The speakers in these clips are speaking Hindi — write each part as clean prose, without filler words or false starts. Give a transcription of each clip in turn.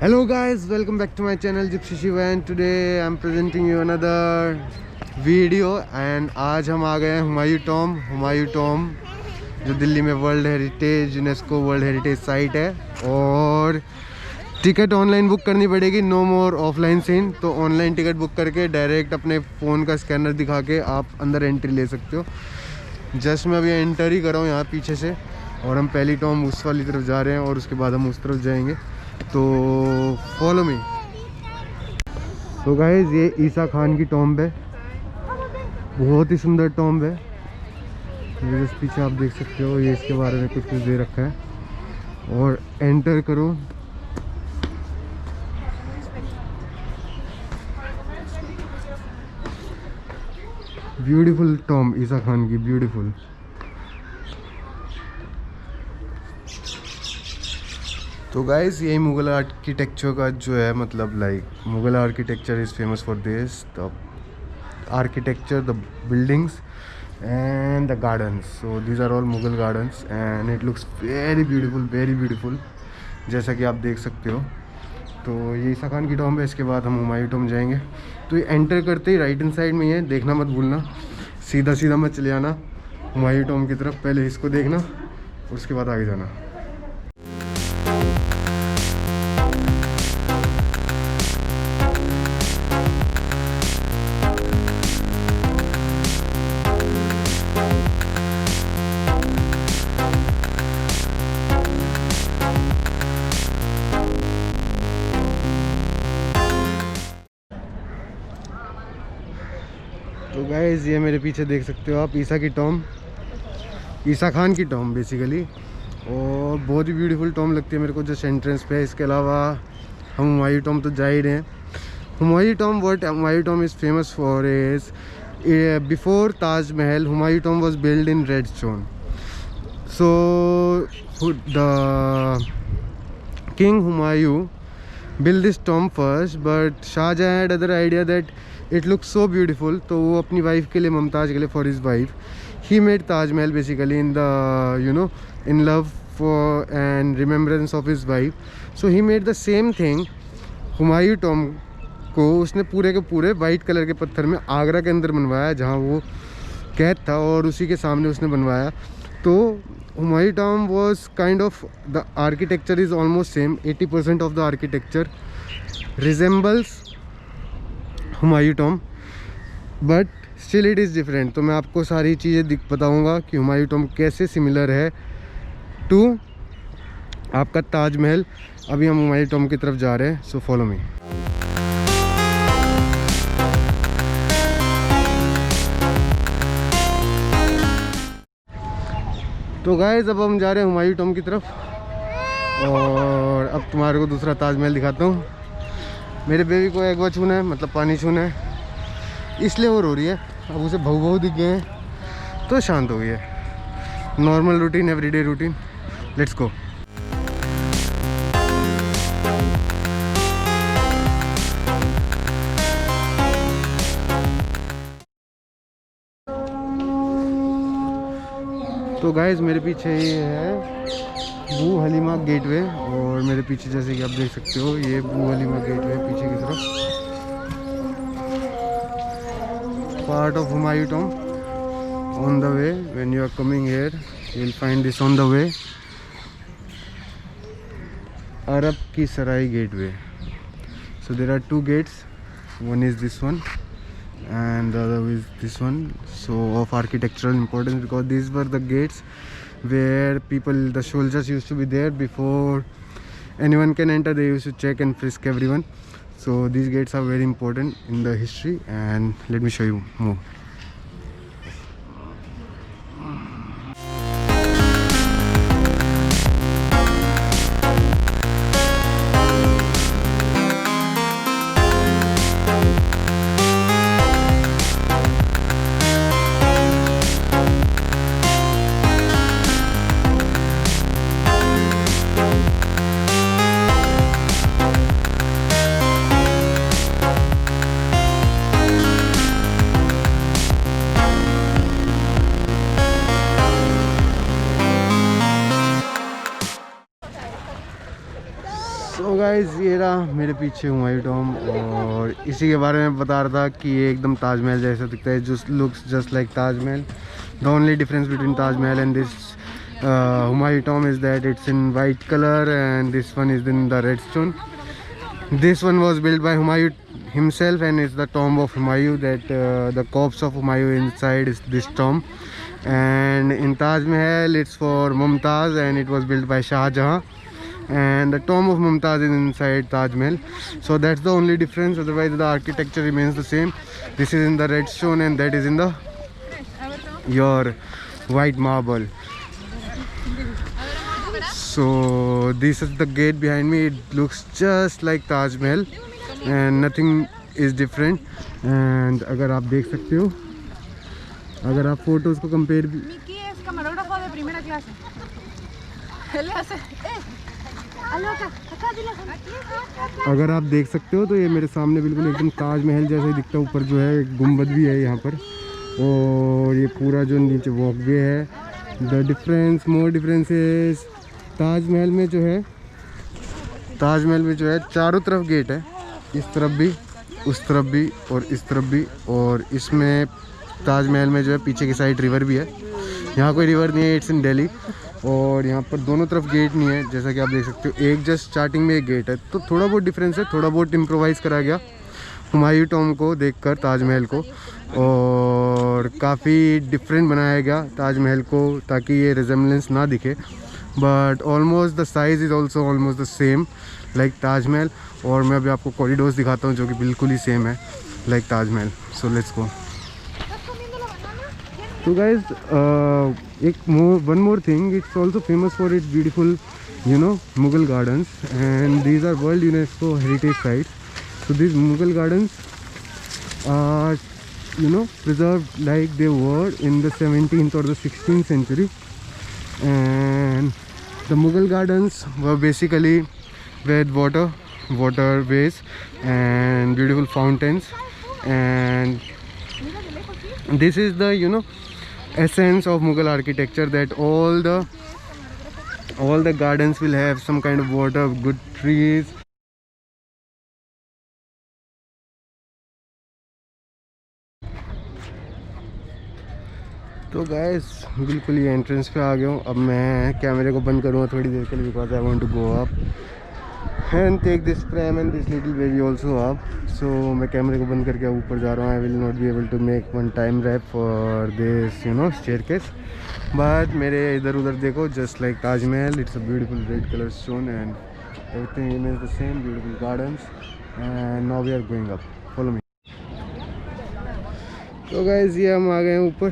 Hello guys, welcome back to my channel Gypsy Shiva and today I'm presenting you another video and आज हम आ गए हैं हुमायूं टॉम जो दिल्ली में world heritage UNESCO world heritage site है। और टिकट ऑनलाइन बुक करनी पड़ेगी, नो मोर ऑफलाइन सीन। तो ऑनलाइन टिकट बुक करके डायरेक्ट अपने फ़ोन का स्कैनर दिखा के आप अंदर एंट्री ले सकते हो। जस्ट मैं अभी एंटर ही कर रहा हूँ यहाँ पीछे से और हम पहली टॉम उस वाली तरफ जा रहे हैं और उसके बाद हम उस तरफ जाएंगे, तो फॉलो मी। तो गाइस ये ईसा खान की टॉम्ब है, बहुत ही सुंदर टॉम्ब है। ये जिस पीछे आप देख सकते हो, ये इसके बारे में कुछ दे रखा है। और एंटर करो, ब्यूटीफुल टॉम्ब ईसा खान की, ब्यूटीफुल। तो गाइस यही मुग़ल आर्किटेक्चर का जो है, मतलब like Mughal architecture is famous for this, the architecture, the buildings and the gardens. So these are all Mughal gardens and it looks very beautiful, very beautiful, जैसा कि आप देख सकते हो। तो ये ईसा खान की टॉम्ब है। इसके बाद हम हुमायूं टॉम्ब जाएंगे। तो ये एंटर करते ही राइट हैंड साइड में ही है, देखना मत भूलना, सीधा सीधा मत चले आना हुमायूं टॉम्ब की तरफ। पहले इसको देखना, उसके बाद आगे जाना। तो गाइस ये मेरे पीछे देख सकते हो आप ईसा की टॉम्ब, ईसा खान की टॉम्ब बेसिकली, और बहुत ही ब्यूटीफुल टॉम्ब लगती है मेरे को जस्ट एंट्रेंस पे। इसके अलावा हम हुमायूं टॉम्ब तो जा ही रहे हैं। Humayun tomb, what Humayun tomb is famous for is, before Taj Mahal Humayun tomb was build in red stone. So the king Humayun build this tomb first, but Shahjahan had other idea that it looks so beautiful, तो वो अपनी वाइफ के लिए, मुमताज़ के लिए, for his wife he made Taj Mahal basically in the, you know, in love for and remembrance of his wife. So he made the same thing, Humayun tomb को उसने पूरे के पूरे वाइट कलर के पत्थर में आगरा के अंदर बनवाया जहाँ वो कैद था, और उसी के सामने उसने बनवाया। तो Humayun tomb was kind of, the architecture is almost same, 80% of the architecture resembles Humayun tomb, but still it is different। तो मैं आपको सारी चीज़ें बताऊंगा कि हुमायूं टॉम्ब कैसे सिमिलर है टू आपका ताजमहल। अभी हम हुमायूं टॉम्ब की तरफ जा रहे हैं, सो फॉलो मी। तो गाइस अब हम जा रहे हैं हुमायूं टॉम्ब की तरफ, और अब तुम्हारे को दूसरा ताजमहल दिखाता हूँ। मेरे बेबी को एक बार छूना है, मतलब पानी छूना है, इसलिए वो रो रही है। अब उसे भऊ दिख गए हैं तो शांत हो गई है। Normal routine, everyday routine, let's go. तो गाइस मेरे पीछे ये है बू हलीमा गेटवे, और मेरे पीछे जैसे कि आप देख सकते हो ये बू हलीमा गेटवे पीछे की तरफ, part of Humayun tomb. On the way when you are coming here you will find this on the way, Arab की Sarai gateway. So there are two gates, one is this one and the other is this one, so of architectural importance, because these were the gates where people, the soldiers used to be there before anyone can enter. They used to check and frisk everyone, so these gates are very important in the history, and let me show you more. Guys ये रहा मेरे पीछे हुमायूं टॉम, और इसी के बारे में बता रहा था कि ये एकदम ताजमहल जैसा दिखता है, just looks just like Taj Mahal. The only difference between Taj Mahal and this Humayun Tom is that it's in white color and this one is in the red stone. This one was built by Humayun himself and it's the tomb of Humayun, that the corpse of Humayun inside is this tomb. And in Taj Mahal it's for Mumtaz and it was built by Shah Jahan, and the tomb of Mumtaz is inside Taj Mahal. So that's the only difference, otherwise the architecture remains the same. This is in the red stone and that is in the your white marble. So this is the gate behind me. It looks just like Taj Mahal and nothing is different. And अगर आप देख सकते हो, अगर आप फोटोज को कंपेयर, अगर आप देख सकते हो तो ये मेरे सामने बिल्कुल एकदम ताजमहल जैसा ही दिखता है। ऊपर जो है एक गुम्बद भी है यहाँ पर, और ये पूरा जो नीचे वॉकवे है। The difference more differences, Taj Mahal में जो है, ताजमहल में जो है चारों तरफ गेट है, इस तरफ भी, उस तरफ भी और इस तरफ भी। और इसमें ताजमहल में जो है पीछे की साइड रिवर भी है, यहाँ कोई रिवर नहीं है, इट्स इन दिल्ली। और यहाँ पर दोनों तरफ गेट नहीं है, जैसा कि आप देख सकते हो। एक जस्ट स्टार्टिंग में एक गेट है, तो थोड़ा बहुत डिफरेंस है, थोड़ा बहुत इम्प्रोवाइज़ करा गया हुमायूं टॉम को देखकर ताजमहल को, और काफ़ी डिफरेंट बनाया गया ताजमहल को ताकि ये रिजेम्बलेंस ना दिखे। But almost the size is also almost the same like Taj Mahal. और मैं अभी आपको कॉरिडोर्स दिखाता हूँ जो कि बिल्कुल ही सेम है like Taj Mahal. So let's go. तो गाइज एक one more thing, it's also famous for its beautiful Mughal gardens, and these are World UNESCO heritage sites. So these Mughal gardens are preserved like they were in the 17th or the 16th century. And the Mughal gardens were basically with waterways and beautiful fountains, and this is the essence of Mughal architecture, that all the gardens will have some kind of water, good trees. तो गाइस बिल्कुल ये एंट्रेंस पे आ गया हूँ। अब मैं कैमरे को बंद करूँगा थोड़ी देर के लिए, because I want to go up and take this pram and this little baby also up. So मैं कैमरे को बंद करके ऊपर जा रहा हूँ। I will not be able to make one time wrap for this staircase, but मेरे इधर उधर देखो, just like Taj Mahal, it's a beautiful red colour stone and everything remains the same, beautiful gardens. And now we are going up, follow me. तो गाइस ये हम आ गए हैं ऊपर,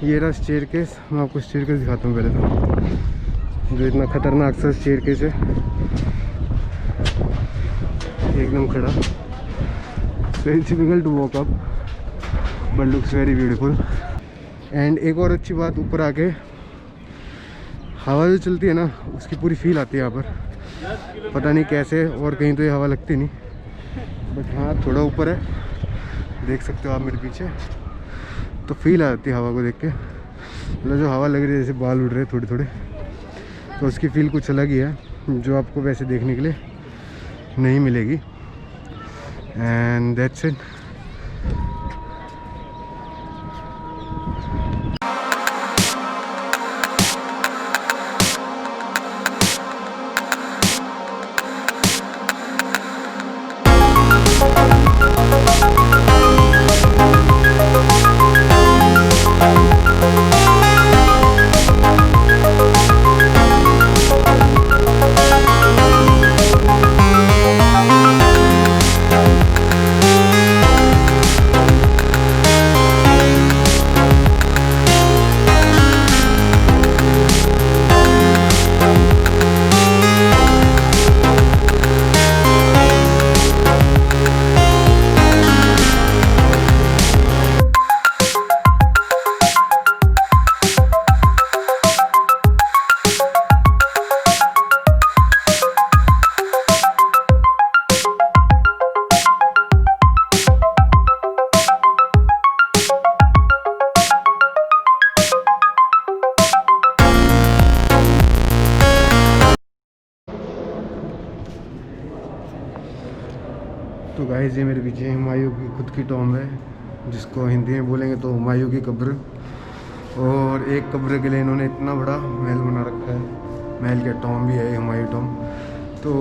ये रहा स्टेयरकेस। मैं आपको स्टेयरकेस दिखाता हूँ पहले तो, जो इतना खतरनाक सा स्टेयरकेस है, एकदम खड़ा। So it's difficult to walk up but looks very beautiful. And एक और अच्छी बात, ऊपर आके हवा जो चलती है ना, उसकी पूरी फील आती है यहाँ पर। पता नहीं कैसे, और कहीं तो ये हवा लगती नहीं, बट हाँ थोड़ा ऊपर है, देख सकते हो आप मेरे पीछे, तो फील आ जाती है हवा को देख के। मतलब जो हवा लग रही है जैसे बाल उड़ रहे हैं थोड़े थोड़े, तो उसकी फील कुछ अलग ही है, जो आपको वैसे देखने के लिए नहीं मिलेगी। And that's it. गाइस ये मेरे पीछे हुमायूं की खुद की टॉम है, जिसको हिंदी में बोलेंगे तो हुमायूं की कब्र। और एक कब्र के लिए इन्होंने इतना बड़ा महल बना रखा है, महल के टॉम भी है हुमायूं टॉम। तो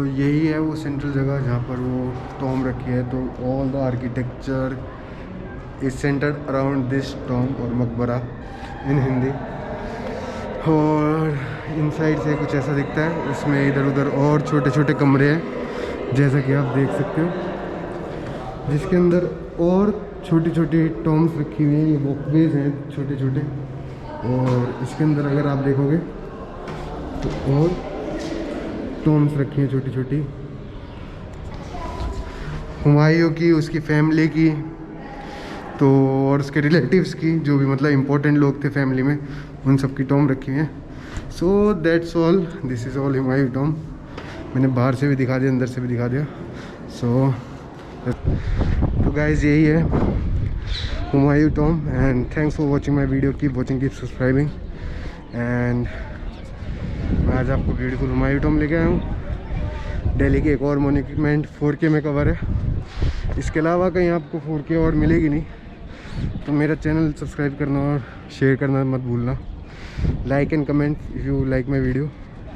यही है वो सेंट्रल जगह जहाँ पर वो टॉम रखी है। तो all the architecture is centred around this Tom और मकबरा इन हिंदी। और इनसाइड से कुछ ऐसा दिखता है, इसमें इधर उधर और छोटे छोटे कमरे हैं जैसा कि आप देख सकते हो, जिसके अंदर और छोटी छोटी टॉम्स रखी हुई हैं। ये वॉकवेज हैं छोटे छोटे, और इसके अंदर अगर आप देखोगे तो और टॉम्स रखी हैं छोटी छोटी, हुमायूं की, उसकी फैमिली की, तो और उसके रिलेटिव्स की, जो भी मतलब इम्पोर्टेंट लोग थे फैमिली में, उन सब की टॉम रखी हुई हैं। So that's all, this is all Humayun Tom. मैंने बाहर से भी दिखा दिया, अंदर से भी दिखा दिया। सो तो गाइज़ यही है Humayun Tom. And thanks for watching my video, keep watching, keep subscribing. And मैं आज आपको ब्यूटीफुल हुमायूं टॉम लेके आया हूँ। दिल्ली की एक और मॉन्यूमेंट 4K में कवर है, इसके अलावा कहीं आपको 4K और मिलेगी नहीं। तो मेरा चैनल सब्सक्राइब करना और शेयर करना मत भूलना। Like and comment if you like my video.